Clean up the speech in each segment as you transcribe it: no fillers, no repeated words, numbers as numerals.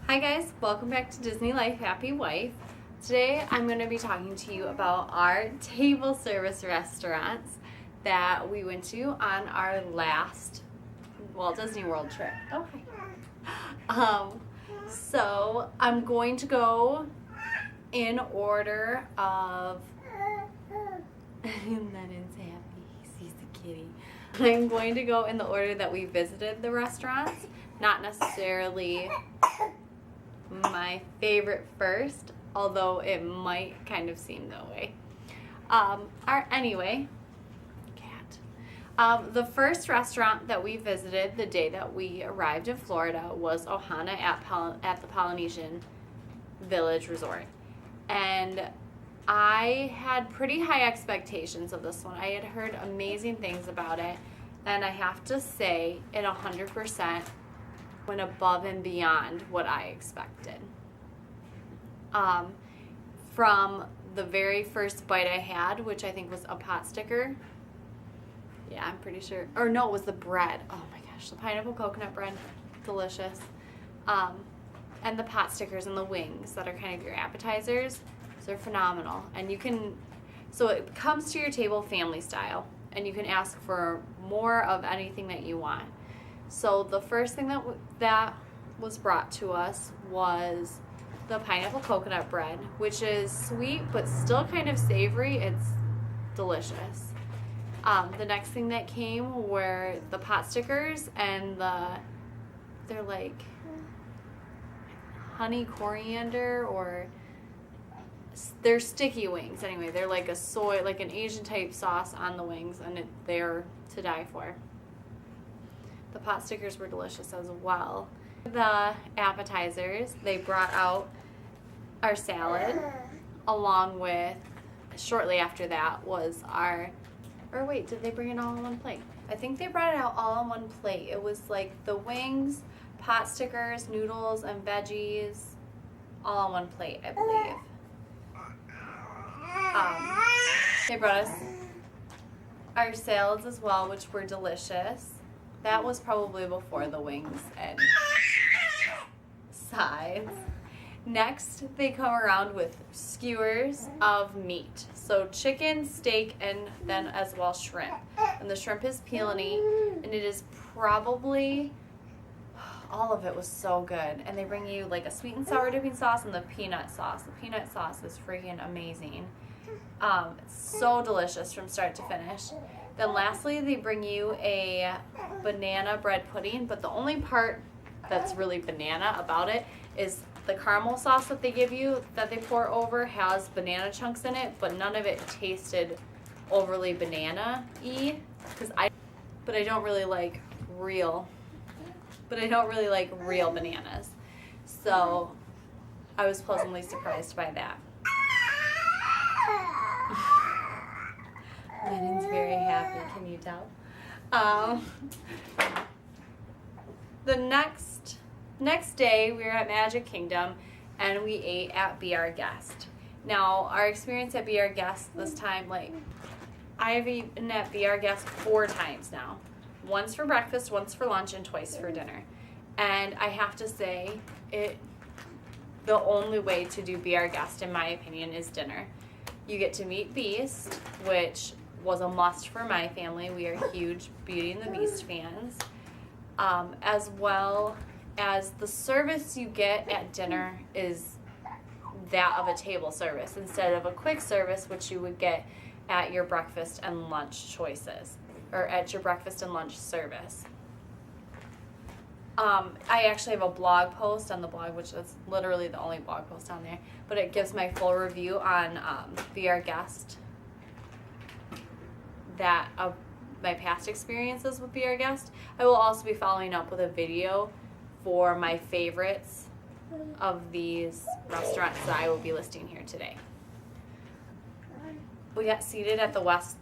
Hi guys, welcome back to Disney Life Happy Wife. Today I'm going to be talking to you about our table service restaurants that we went to on our last Walt Disney World trip. Oh, hi. So I'm going to go in order of Lennon's happy, he sees the kitty. I'm going to go in the order that we visited the restaurants, not necessarily my favorite first, although it might kind of seem that way. Anyway, cat. The first restaurant that we visited the day that we arrived in Florida was Ohana at the Polynesian Village Resort. And I had pretty high expectations of this one. I had heard amazing things about it, and I have to say it 100% went above and beyond what I expected. From the very first bite I had, which I think was a pot sticker. Yeah, I'm pretty sure. Or no, it was the bread. Oh my gosh, the pineapple coconut bread, delicious. And the pot stickers and the wings that are kind of your appetizers. They're phenomenal. And you can, so it comes to your table family style, and you can ask for more of anything that you want. So the first thing that was brought to us was the pineapple coconut bread, which is sweet but still kind of savory. It's delicious. The next thing that came were the pot stickers, and they're like honey coriander, or they're sticky wings. Anyway, they're like like an Asian type sauce on the wings, and they're to die for. The pot stickers were delicious as well. The appetizers, they brought out our salad, along with, shortly after that was did they bring it all on one plate? I think they brought it out all on one plate. It was like the wings, pot stickers, noodles, and veggies, all on one plate, I believe. They brought us our salads as well, which were delicious. That was probably before the wings and sides. Next, they come around with skewers of meat. So chicken, steak, and then as well shrimp. And the shrimp is peelony, and it is probably, all of it was so good. And they bring you like a sweet and sour dipping sauce and the peanut sauce. The peanut sauce is freaking amazing. It's so delicious from start to finish. Then lastly, they bring you a banana bread pudding, but the only part that's really banana about it is the caramel sauce that they give you, that they pour over, has banana chunks in it, but none of it tasted overly banana-y, but I don't really like real bananas. So I was pleasantly surprised by that. Lennon's very happy, can you tell? The next day, we were at Magic Kingdom, and we ate at Be Our Guest. Now, our experience at Be Our Guest this time, I've eaten at Be Our Guest 4 times now. Once for breakfast, once for lunch, and twice for dinner. And I have to say, the only way to do Be Our Guest, in my opinion, is dinner. You get to meet Beast, which was a must for my family. We are huge Beauty and the Beast fans. As well as the service you get at dinner is that of a table service instead of a quick service, which you would get at your breakfast and lunch choices, or at your breakfast and lunch service. I actually have a blog post on the blog, which is literally the only blog post on there, but it gives my full review on Be Our Guest, that of my past experiences with Be Our Guest. I will also be following up with a video for my favorites of these restaurants that I will be listing here today. We got seated at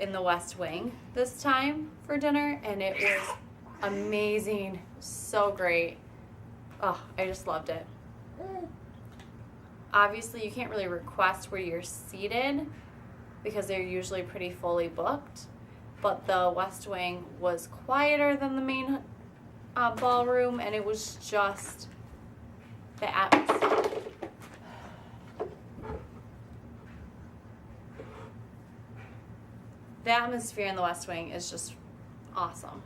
in the West Wing this time for dinner, and it was amazing, so great. Oh, I just loved it. Obviously, you can't really request where you're seated because they're usually pretty fully booked, but the West Wing was quieter than the main ballroom, and it was just The atmosphere. The atmosphere in the West Wing is just awesome.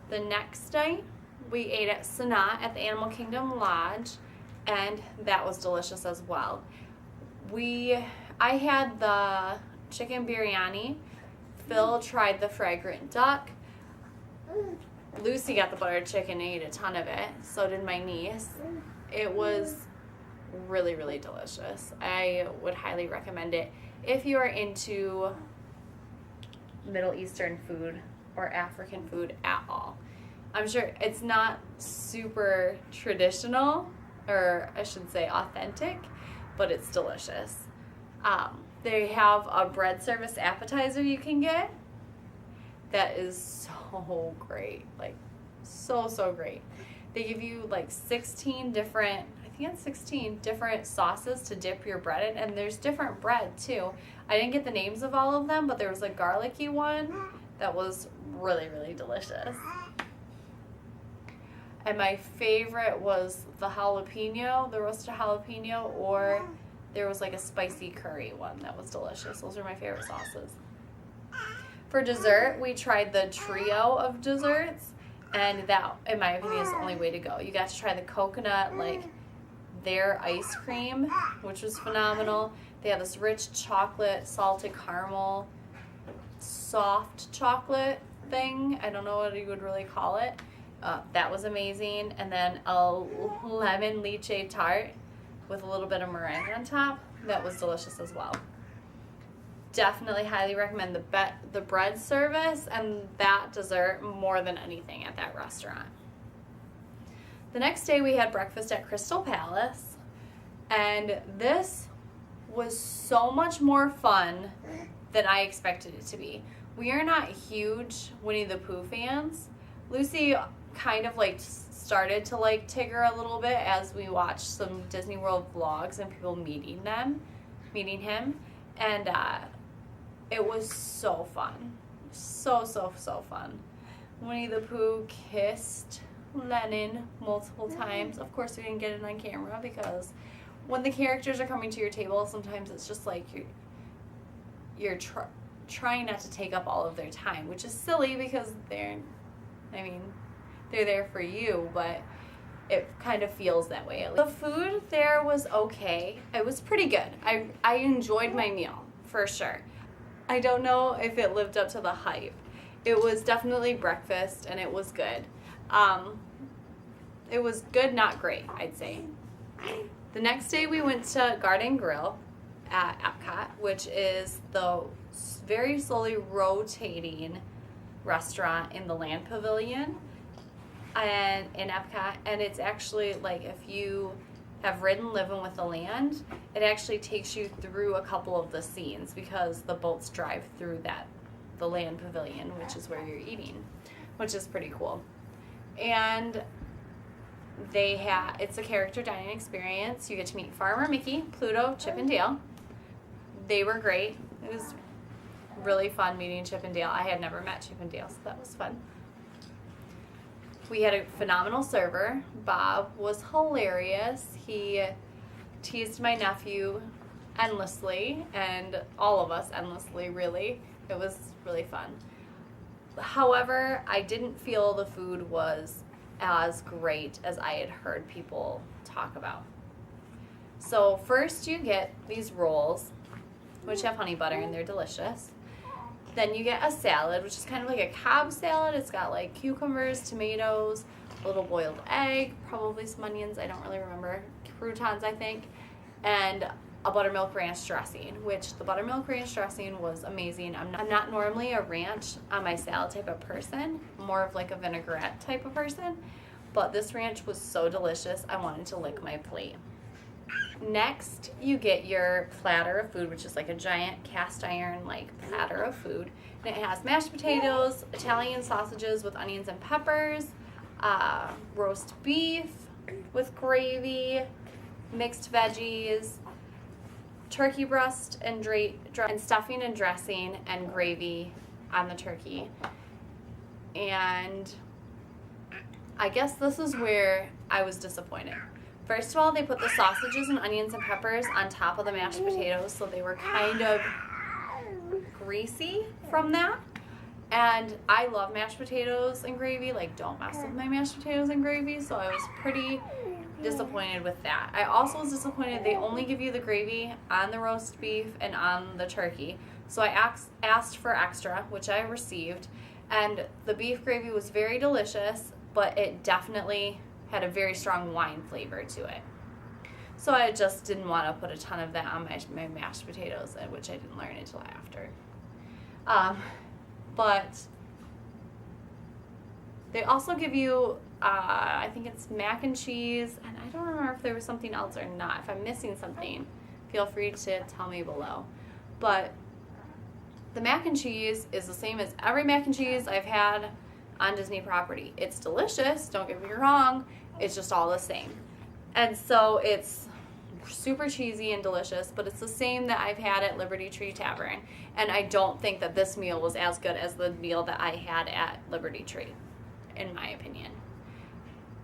The next day, we ate at Sanaa at the Animal Kingdom Lodge, and that was delicious as well. I had the chicken biryani. Phil tried the fragrant duck. Lucy got the buttered chicken and ate a ton of it. So did my niece. It was really, really delicious. I would highly recommend it if you are into Middle Eastern food or African food at all. I'm sure it's not super traditional, or I should say authentic, but it's delicious. They have a bread service appetizer you can get that is so great, like so great. They give you like 16 different sauces to dip your bread in, and there's different bread too. I didn't get the names of all of them, but there was a garlicky one that was really, really delicious. And my favorite was the jalapeno, the roasted jalapeno, or there was like a spicy curry one that was delicious. Those are my favorite sauces. For dessert, we tried the trio of desserts, and that, in my opinion, is the only way to go. You got to try the coconut, like their ice cream, which was phenomenal. They have this rich chocolate, salted caramel, soft chocolate thing. I don't know what you would really call it. That was amazing. And then a lemon lychee tart with a little bit of meringue on top. That was delicious as well. Definitely highly recommend the bread service and that dessert more than anything at that restaurant. The next day we had breakfast at Crystal Palace, and this was so much more fun than I expected it to be. We are not huge Winnie the Pooh fans. Lucy kind of like started to like Tigger a little bit as we watched some Disney World vlogs and people meeting him, and it was so fun. So fun. Winnie the Pooh kissed Lennon multiple times. Of course, we didn't get it on camera because when the characters are coming to your table, sometimes it's just like you're trying not to take up all of their time, which is silly because they're there for you, but it kind of feels that way. The food there was okay. It was pretty good. I enjoyed my meal, for sure. I don't know if it lived up to the hype. It was definitely breakfast, and it was good. It was good, not great, I'd say. The next day we went to Garden Grill at Epcot, which is the very slowly rotating restaurant in the Land Pavilion and in Epcot. And it's actually like, if you have ridden Living with the Land, it actually takes you through a couple of the scenes because the boats drive through the Land Pavilion, which is where you're eating, which is pretty cool. And it's a character dining experience. You get to meet Farmer Mickey, Pluto, Chip and Dale. They were great. It was really fun meeting Chip and Dale. I had never met Chip and Dale, so that was fun. We had a phenomenal server. Bob was hilarious. He teased my nephew endlessly, and all of us endlessly, really. It was really fun. However, I didn't feel the food was as great as I had heard people talk about. So first you get these rolls, which have honey butter, and they're delicious. Then you get a salad, which is kind of like a Cobb salad. It's got like cucumbers, tomatoes, a little boiled egg, probably some onions, I don't really remember, croutons I think, and a buttermilk ranch dressing, which the buttermilk ranch dressing was amazing. I'm not normally a ranch on my salad type of person, more of like a vinaigrette type of person, but this ranch was so delicious I wanted to lick my plate. Next, you get your platter of food, which is like a giant cast iron like platter of food. And it has mashed potatoes, Italian sausages with onions and peppers, roast beef with gravy, mixed veggies, turkey breast and stuffing and dressing and gravy on the turkey. And I guess this is where I was disappointed. First of all, they put the sausages and onions and peppers on top of the mashed potatoes, so they were kind of greasy from that. And I love mashed potatoes and gravy. Like, don't mess with my mashed potatoes and gravy. So I was pretty disappointed with that. I also was disappointed they only give you the gravy on the roast beef and on the turkey. So I asked for extra, which I received. And the beef gravy was very delicious, but it definitely had a very strong wine flavor to it. So I just didn't want to put a ton of that on my mashed potatoes, which I didn't learn until after. But they also give you, I think it's mac and cheese, and I don't remember if there was something else or not. If I'm missing something, feel free to tell me below. But the mac and cheese is the same as every mac and cheese I've had on Disney property. It's delicious, don't get me wrong, it's just all the same. And so it's super cheesy and delicious, but it's the same that I've had at Liberty Tree Tavern. And I don't think that this meal was as good as the meal that I had at Liberty Tree, in my opinion.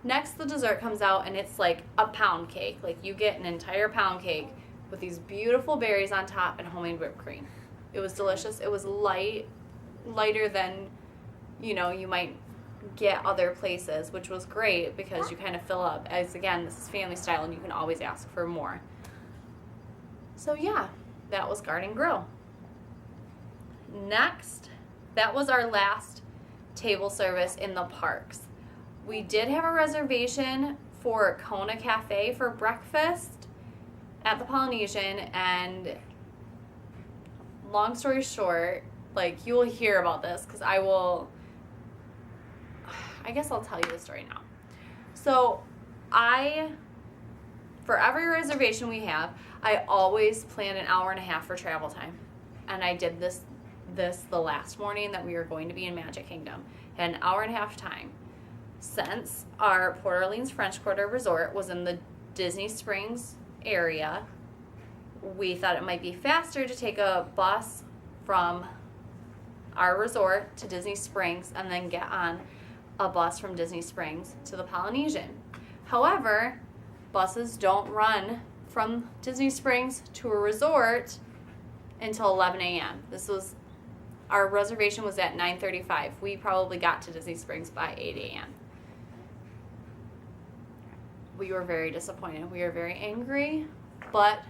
Next, the dessert comes out, and it's like a pound cake. Like, you get an entire pound cake with these beautiful berries on top and homemade whipped cream. It was delicious. It was lighter than, you might get other places, which was great because you kind of fill up. As again, this is family style, and you can always ask for more. So yeah, that was Garden Grill. Next, that was our last table service in the parks. We did have a reservation for Kona Cafe for breakfast at the Polynesian, and long story short, like, you will hear about this because I guess I'll tell you the story now. So for every reservation we have, I always plan an hour and a half for travel time. And I did this the last morning that we were going to be in Magic Kingdom. Had an hour and a half time. Since our Port Orleans French Quarter Resort was in the Disney Springs area, we thought it might be faster to take a bus from our resort to Disney Springs and then get on a bus from Disney Springs to the Polynesian. However, buses don't run from Disney Springs to a resort until 11 a.m. Our reservation was at 9:35. We probably got to Disney Springs by 8 a.m. We were very disappointed. We were very angry, but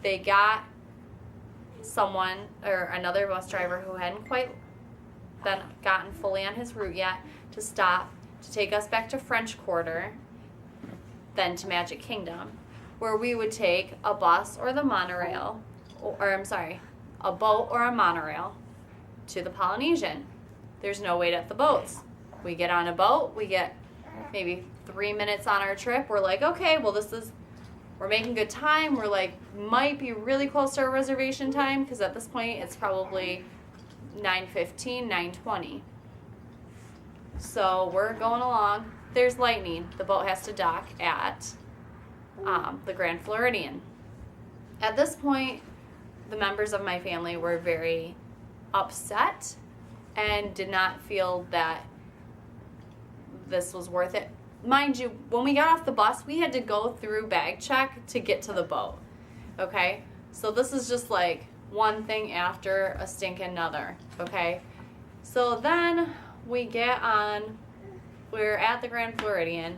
they got someone, or another bus driver who hadn't quite gotten fully on his route yet, to stop to take us back to French Quarter, then to Magic Kingdom, where we would take a bus or the monorail, a boat or a monorail to the Polynesian. There's no wait at the boats. We get on a boat, we get maybe 3 minutes on our trip. We're like, okay, well, we're making good time. We're like, might be really close to our reservation time, because at this point it's probably 9:15, 9:20. So we're going along. There's lightning. The boat has to dock at the Grand Floridian. At this point, the members of my family were very upset and did not feel that this was worth it. Mind you, when we got off the bus, we had to go through bag check to get to the boat. Okay? So this is just like one thing after a stinking another. Okay? So then we're at the Grand Floridian,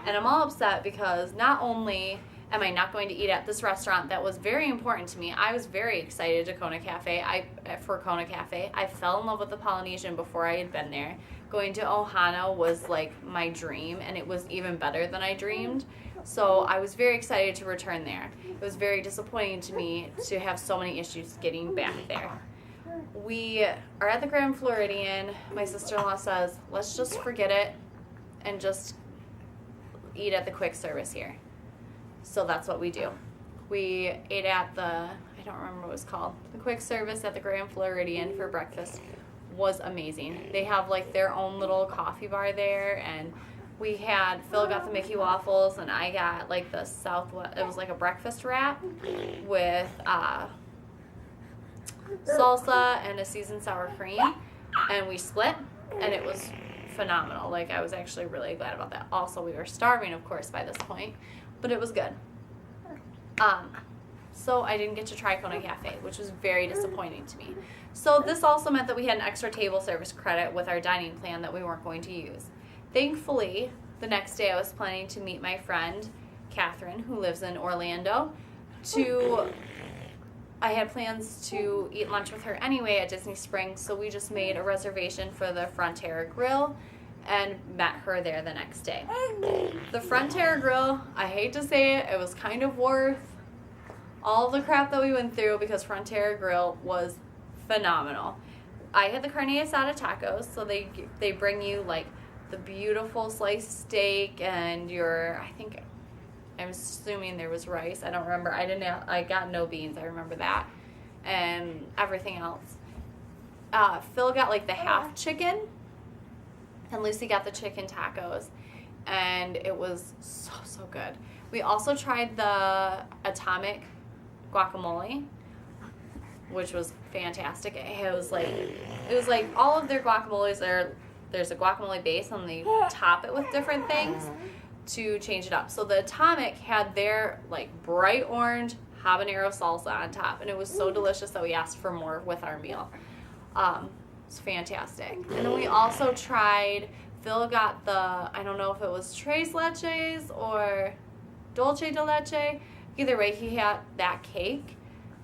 and I'm all upset because not only am I not going to eat at this restaurant that was very important to me, I was very excited for Kona Cafe. I fell in love with the Polynesian before I had been there. Going to Ohana was like my dream, and it was even better than I dreamed. So I was very excited to return there. It was very disappointing to me to have so many issues getting back there. We are at the Grand Floridian. My sister-in-law says, let's just forget it and just eat at the quick service here. So that's what we do. We ate at I don't remember what it was called. The quick service at the Grand Floridian for breakfast was amazing. They have like their own little coffee bar there, and Phil got the Mickey waffles, and I got like the Southwest, it was like a breakfast wrap with salsa and a seasoned sour cream, and we split, and it was phenomenal. Like, I was actually really glad about that. Also, we were starving, of course, by this point, but it was good. So I didn't get to try Kona Cafe, which was very disappointing to me. So this also meant that we had an extra table service credit with our dining plan that we weren't going to use. Thankfully, the next day I was planning to meet my friend, Catherine, who lives in Orlando, I had plans to eat lunch with her anyway at Disney Springs, so we just made a reservation for the Frontera Grill and met her there the next day. The Frontera Grill, I hate to say it, it was kind of worth all the crap that we went through because Frontera Grill was phenomenal. I had the carne asada tacos, so they bring you like the beautiful sliced steak and I'm assuming there was rice. I don't remember. I got no beans. I remember that. And everything else. Phil got like the half chicken, and Lucy got the chicken tacos, and it was so good. We also tried the atomic guacamole, which was fantastic. It was like all of their guacamoles there's a guacamole base and they top it with different things to change it up. So the atomic had their like bright orange habanero salsa on top, and it was so delicious that we asked for more with our meal. It's fantastic. And then we also tried, Phil got I don't know if it was tres leches or dulce de leche. Either way, he had that cake,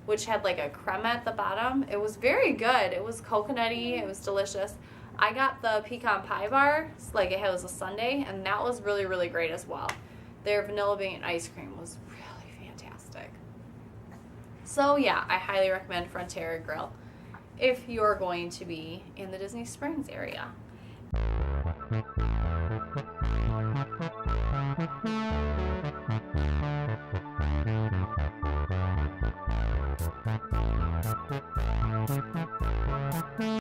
which had like a crema at the bottom. It was very good. It was coconutty. It was delicious. I got the pecan pie bar, like it was a sundae, and that was really, really great as well. Their vanilla bean ice cream was really fantastic. So yeah, I highly recommend Frontera Grill if you're going to be in the Disney Springs area.